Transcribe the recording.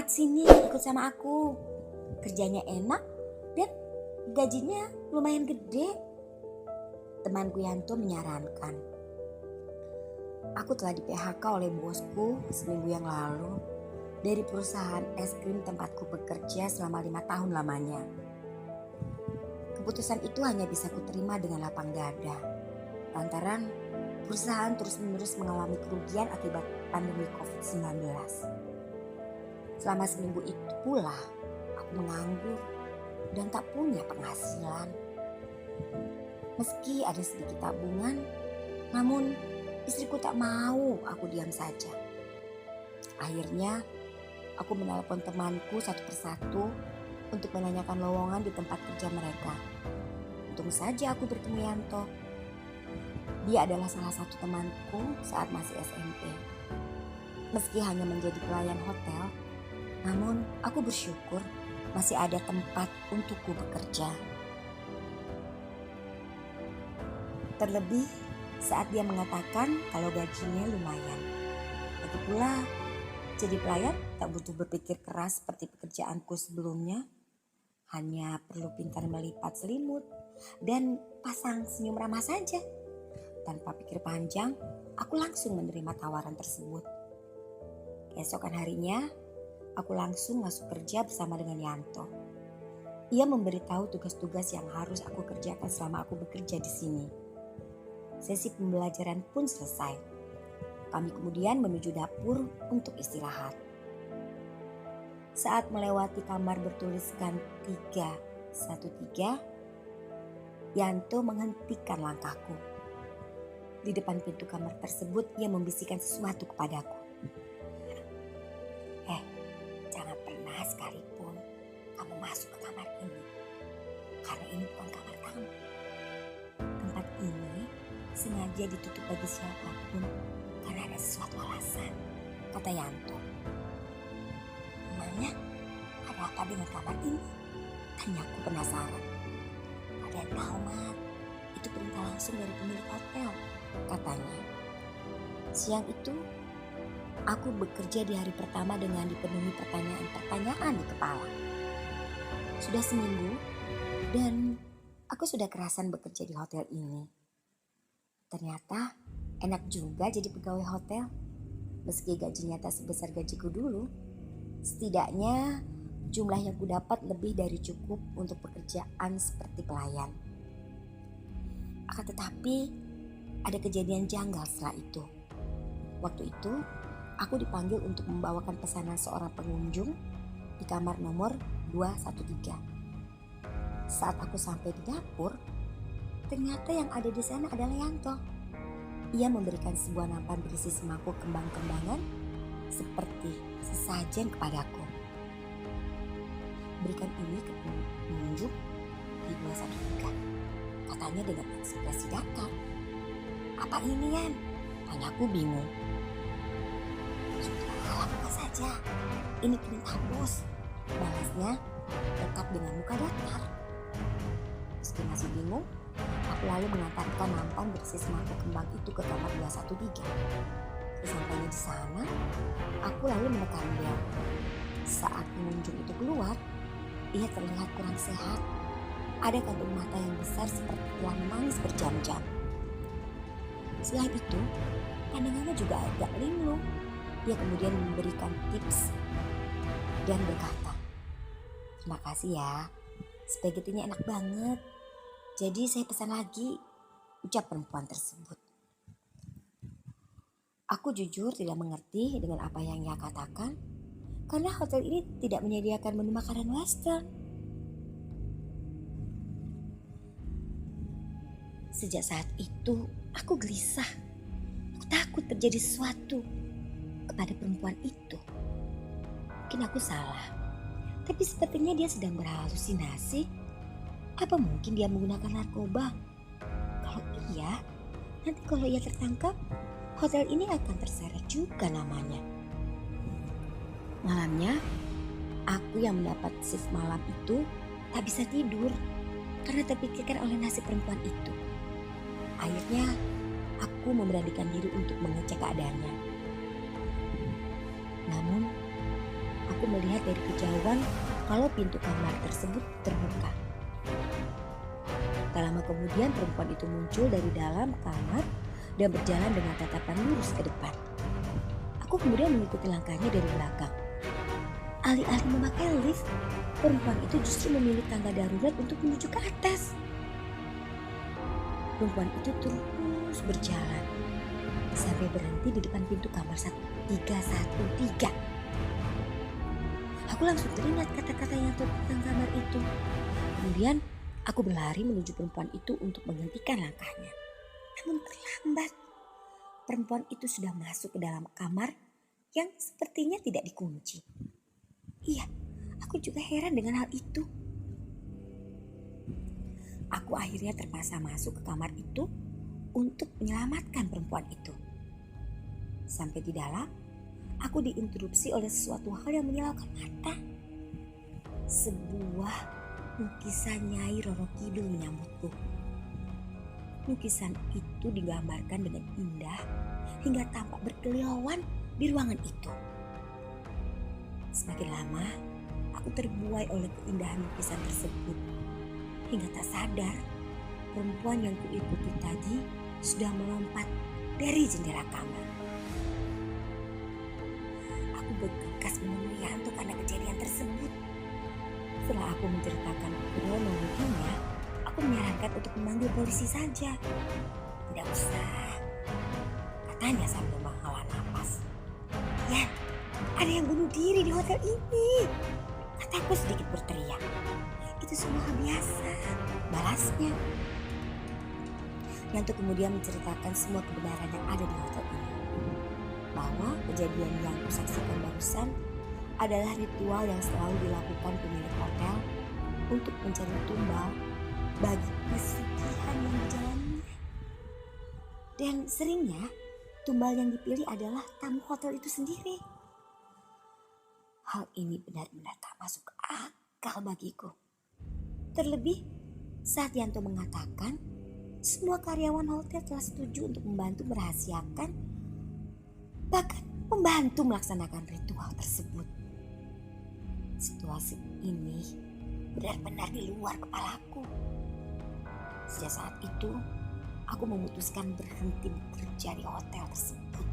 Cepat sini ikut sama aku. Kerjanya enak dan gajinya lumayan gede. Temanku Yanto menyarankan. Aku telah di PHK oleh bosku seminggu yang lalu dari perusahaan es krim tempatku bekerja selama 5 tahun lamanya. Keputusan itu hanya bisa kuterima dengan lapang dada. Lantaran perusahaan terus-menerus mengalami kerugian akibat pandemi COVID-19. Selama seminggu itu pula aku menganggur dan tak punya penghasilan. Meski ada sedikit tabungan, namun istriku tak mau aku diam saja. Akhirnya aku menelpon temanku satu persatu untuk menanyakan lowongan di tempat kerja mereka. Untung saja aku bertemu Yanto. Dia adalah salah satu temanku saat masih SMP. Meski hanya menjadi pelayan hotel, namun aku bersyukur masih ada tempat untukku bekerja. Terlebih saat dia mengatakan kalau gajinya lumayan. Lagi pula jadi pelayan tak butuh berpikir keras seperti pekerjaanku sebelumnya. Hanya perlu pintar melipat selimut dan pasang senyum ramah saja. Tanpa pikir panjang, aku langsung menerima tawaran tersebut. Keesokan harinya, aku langsung masuk kerja bersama dengan Yanto. Ia memberitahu tugas-tugas yang harus aku kerjakan selama aku bekerja di sini. Sesi pembelajaran pun selesai. Kami kemudian menuju dapur untuk istirahat. Saat melewati kamar bertuliskan 313, Yanto menghentikan langkahku. Di depan pintu kamar tersebut ia membisikkan sesuatu kepadaku. Jangan pernah sekalipun kamu masuk ke kamar ini. Karena ini bukan kamar kamu. Tempat ini sengaja ditutup bagi siapapun karena ada sesuatu alasan, kata Yanto. Emangnya ada apa dengan kamar ini? Tanyaku penasaran. Ada yang tahu, Mat. Itu perintah langsung dari pemilik hotel, katanya. Siang itu aku bekerja di hari pertama dengan dipenuhi pertanyaan-pertanyaan di kepala. Sudah seminggu dan aku sudah kerasan bekerja di hotel ini. Ternyata enak juga jadi pegawai hotel. Meski gajinya tak sebesar gajiku dulu, setidaknya jumlah yang ku dapat lebih dari cukup untuk pekerjaan seperti pelayan. Akan tetapi ada kejadian janggal setelah itu. Waktu itu aku dipanggil untuk membawakan pesanan seorang pengunjung di kamar nomor 213. Saat aku sampai di dapur, ternyata yang ada di sana adalah Yanto. Ia memberikan sebuah nampan berisi semangkuk kembang-kembangan seperti sesajen kepadaku. Berikan ini ke pengunjung di 213, katanya dengan ekspresi datar. Apa ini, Yan? Tanyaku bingung. Sudah, buka saja. Ini perintah bos. Balasnya tetap dengan muka datar. Meski masih bingung, aku lalu mengantarkan nampan berisi semangkuk kembang itu ke kamar 213. Sesampainya di sana, aku lalu menekan bel. Saat pengunjung itu keluar, ia terlihat kurang sehat. Ada kantung mata yang besar seperti telah menangis berjam-jam. Selain itu, pandangannya juga agak linglung. Ia kemudian memberikan tips dan berkata, "Terima kasih ya, spaghettinya enak banget. Jadi saya pesan lagi," ucap perempuan tersebut. Aku jujur tidak mengerti dengan apa yang ia katakan, karena hotel ini tidak menyediakan menu makanan western. Sejak saat itu, aku gelisah. Aku takut terjadi sesuatu kepada perempuan itu. Mungkin aku salah, tapi sepertinya dia sedang berhalusinasi. Apa mungkin dia menggunakan narkoba? Kalau iya, nanti kalau ia tertangkap, hotel ini akan terseret juga namanya. Malamnya, aku yang mendapat shift malam itu tak bisa tidur karena terpikirkan oleh nasib perempuan itu. Akhirnya, aku memberanikan diri untuk mengecek keadaannya. Namun, aku aku melihat dari kejauhan kalau pintu kamar tersebut terbuka. Tak lama kemudian perempuan itu muncul dari dalam kamar dan berjalan dengan tatapan lurus ke depan. Aku kemudian mengikuti langkahnya dari belakang. Alih-alih memakai lift, perempuan itu justru memilih tangga darurat untuk menuju ke atas. Perempuan itu terus berjalan sampai berhenti di depan pintu kamar 313. Aku langsung teringat kata-kata yang tentang kamar itu. Kemudian aku berlari menuju perempuan itu untuk menghentikan langkahnya. Namun terlambat. Perempuan itu sudah masuk ke dalam kamar yang sepertinya tidak dikunci. Iya, aku juga heran dengan hal itu. Aku akhirnya terpaksa masuk ke kamar itu untuk menyelamatkan perempuan itu. Sampai di dalam, aku diinterupsi oleh sesuatu hal yang menyilaukan mata. Sebuah lukisan Nyai Roro Kidul menyambutku. Lukisan itu digambarkan dengan indah hingga tampak berkilauan di ruangan itu. Semakin lama, aku terbuai oleh keindahan lukisan tersebut. Hingga tak sadar, perempuan yang kuikuti tadi sudah melompat dari jendela kamar. Aku bergegas menemui hantu karena kejadian tersebut. Setelah aku menceritakan kronologinya, aku menyarankan untuk memanggil polisi saja. Tidak usah, katanya sambil menghela napas. Ya, ada yang bunuh diri di hotel ini, kataku sedikit berteriak. Itu semua hal biasa, balasnya. Yanto kemudian menceritakan semua kebenaran yang ada di hotel ini. Bahwa kejadian yang kusaksikan barusan adalah ritual yang selalu dilakukan pemilik hotel untuk mencari tumbal bagi pesugihan yang dijalaninya. Dan seringnya tumbal yang dipilih adalah tamu hotel itu sendiri. Hal ini benar-benar tak masuk akal bagiku. Terlebih saat Yanto mengatakan semua karyawan hotel telah setuju untuk membantu merahasiakan, bahkan membantu melaksanakan ritual tersebut. Situasi ini benar-benar di luar kepalaku. Sejak saat itu, aku memutuskan berhenti bekerja di hotel tersebut.